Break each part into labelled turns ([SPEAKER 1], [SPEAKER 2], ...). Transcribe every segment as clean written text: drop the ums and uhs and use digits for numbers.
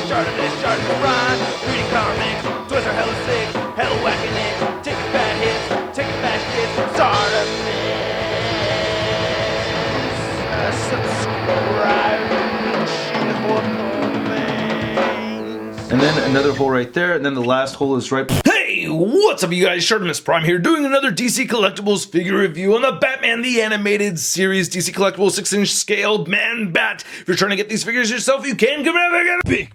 [SPEAKER 1] ShartimusPrime, reading comics, toys are hella sick, hella whacking it, taking bad hits, taking bad shit, Subscribe,
[SPEAKER 2] and then another hole right there, and then the last hole is right. Hey, what's up you guys? ShartimusPrime here, doing another DC Collectibles figure review on the Batman the Animated Series DC Collectibles 6-inch scale Man-Bat. If you're trying to get these figures yourself, you can come out and get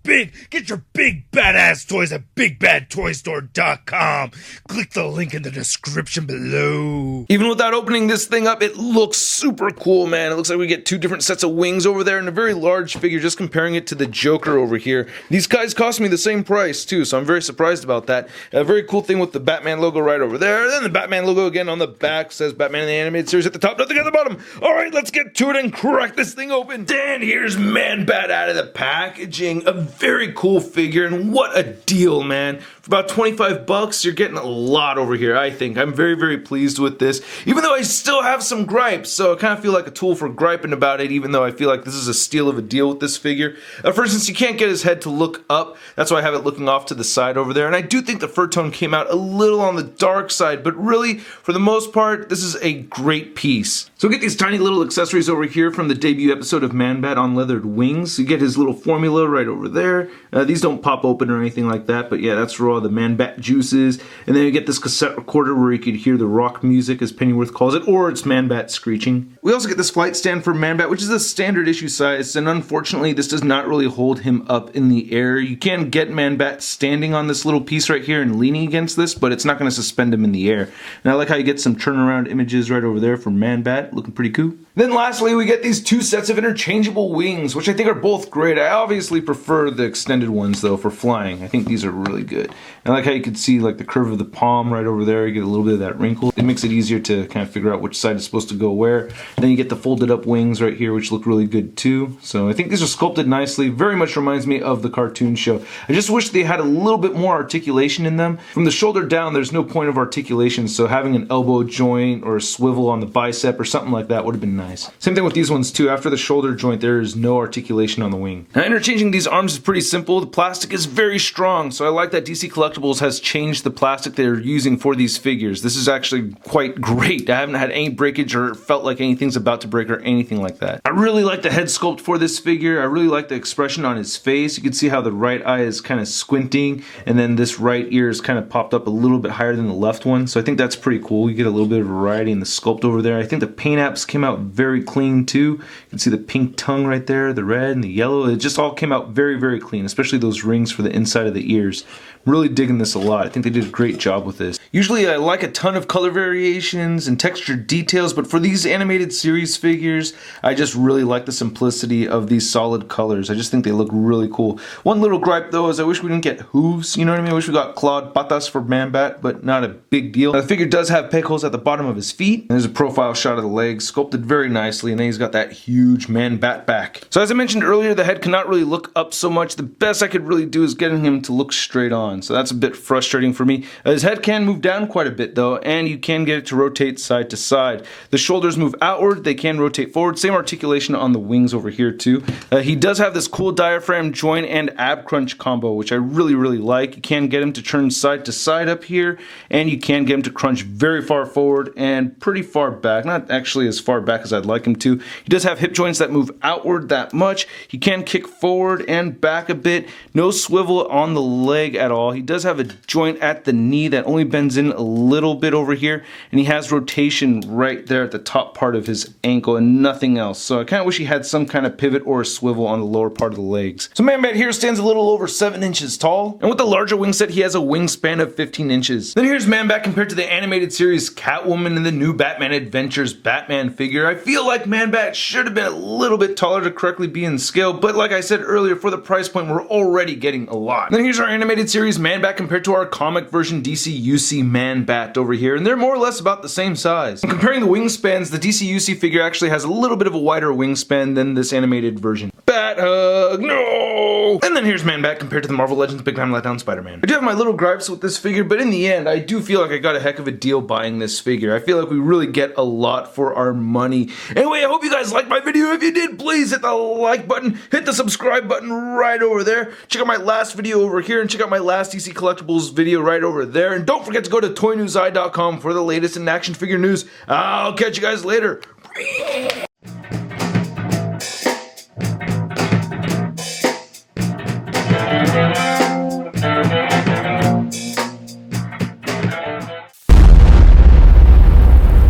[SPEAKER 2] big. Get your big badass toys at BigBadToyStore.com. Click the link in the description below. Even without opening this thing up, it looks super cool, man. It looks like we get two different sets of wings over there and a very large figure, just comparing it to the Joker over here. These guys cost me the same price too, so I'm very surprised about that. A very cool thing with the Batman logo right over there. Then the Batman logo again on the back says Batman the Animated Series at the top, nothing at the bottom. Alright, let's get to it and crack this thing open. And here's Man-Bat out of the packaging. A very cool figure, and what a deal, man. For about 25 bucks, you're getting a lot over here, I think. I'm very pleased with this, even though I still have some gripes, so I kind of feel like a tool for griping about it, even though I feel like this is a steal of a deal with this figure. For instance, you can't get his head to look up. That's why I have it looking off to the side over there, and I do think the fur tone came out a little on the dark side, but really, for the most part, this is a great piece. So we get these tiny little accessories over here from the debut episode of Man-Bat on leathered wings. You get his little formula right over there. These don't pop open or anything like that, but yeah, that's for all the Man-Bat juices. And then you get this cassette recorder where you could hear the rock music, as Pennyworth calls it, or it's Man-Bat screeching. We also get this flight stand for Man-Bat, which is a standard issue size, and unfortunately this does not really hold him up in the air. You can get Man-Bat standing on this little piece right here and leaning against this, but it's not going to suspend him in the air. And I like how you get some turnaround images right over there for Man-Bat, looking pretty cool. Then lastly, we get these two sets of interchangeable wings, which I think are both great. I obviously prefer the extended ones though for flying. I think these are really good. I like how you can see like the curve of the palm right over there. You get a little bit of that wrinkle. It makes it easier to kind of figure out which side is supposed to go where. And then you get the folded up wings right here, which look really good too. So I think these are sculpted nicely. Very much reminds me of the cartoon show. I just wish they had a little bit more articulation in them. From the shoulder down, there's no point of articulation, so having an elbow joint or a swivel on the bicep or something like that would have been nice. Same thing with these ones too. After the shoulder joint, there is no articulation on the wing. Now, interchanging these arms is pretty simple. The plastic is very strong, so I like that DC Collectibles has changed the plastic they're using for these figures. This is actually quite great. I haven't had any breakage or felt like anything's about to break or anything like that. I really like the head sculpt for this figure. I really like the expression on his face. You can see how the right eye is kind of squinting, and then this right ear is kind of popped up a little bit higher than the left one, so I think that's pretty cool. You get a little bit of variety in the sculpt over there. I think the paint apps came out very clean too. You can see the pink tongue right there, the red and the yellow. It just all came out very clean, especially those rings for the inside of the ears. Really digging this a lot. I think they did a great job with this. Usually I like a ton of color variations and textured details, but for these animated series figures, I just really like the simplicity of these solid colors. I just think they look really cool. One little gripe though is I wish we didn't get hooves, you know what I mean? I wish we got clawed patas for Man-Bat, but not a big deal. The figure does have peg holes at the bottom of his feet. And there's a profile shot of the legs, sculpted very nicely, and then he's got that huge Man-Bat back. So as I mentioned earlier, the head cannot really look up so much. The best I could really do is getting him to look straight on. So that's a bit frustrating for me. His head can move down quite a bit though, and you can get it to rotate side to side. The shoulders move outward, they can rotate forward. Same articulation on the wings over here too. He does have this cool diaphragm joint and ab crunch combo, which I really like. You can get him to turn side to side up here, and you can get him to crunch very far forward and pretty far back. Not actually as far back as I'd like him to. He does have hip joints that move outward that much. He can kick forward and back a bit. No swivel on the leg at all. He does have a joint at the knee that only bends in a little bit over here, and he has rotation right there at the top part of his ankle and nothing else. So I kind of wish he had some kind of pivot or a swivel on the lower part of the legs. So Man-Bat here stands a little over 7 inches tall, and with the larger wing set, he has a wingspan of 15 inches. Then here's Man-Bat compared to the animated series Catwoman and the new Batman Adventures Batman figure. I feel like Man-Bat should have been a little bit taller to correctly be in scale, but like I said earlier, for the price point, we're already getting a lot. Then here's our animated series series Man-Bat compared to our comic version DC UC Man-Bat over here, and they're more or less about the same size. When comparing the wingspans, the DC UC figure actually has a little bit of a wider wingspan than this animated version. Bat hug, no! And then here's Man-Bat compared to the Marvel Legends Big Time Letdown Spider-Man. I do have my little gripes with this figure, but in the end, I do feel like I got a heck of a deal buying this figure. I feel like we really get a lot for our money. Anyway, I hope you guys liked my video. If you did, please hit the like button, hit the subscribe button right over there. Check out my last video over here, and check out my last DC Collectibles video right over there. And don't forget to go to toynewseye.com for the latest in action figure news. I'll catch you guys later.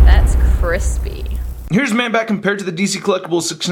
[SPEAKER 3] That's crispy.
[SPEAKER 2] Here's Man-Bat compared to the DC Collectibles 6